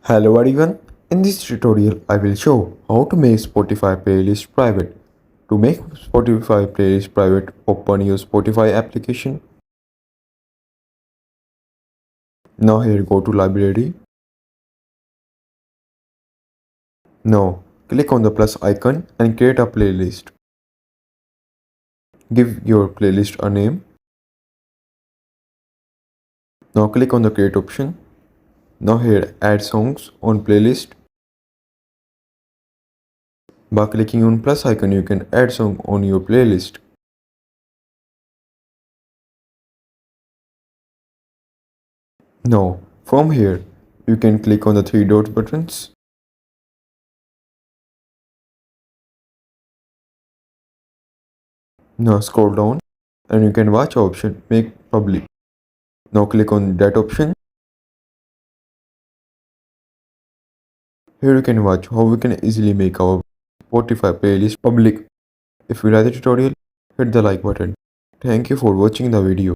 Hello everyone, in this tutorial I will show how to make Spotify playlist private. To make Spotify playlist private, open your Spotify application. Now here go to library. Now click on the plus icon and create a playlist. Give your playlist a name. Now click on the create option. Now here add songs on playlist. By clicking on plus icon you can add song on your playlist. Now from here you can click on the three dots buttons. Now scroll down and you can watch option make public. Now click on that option. Here you can watch how we can easily make our Spotify playlist public. If you like the tutorial, hit the like button. Thank you for watching the video.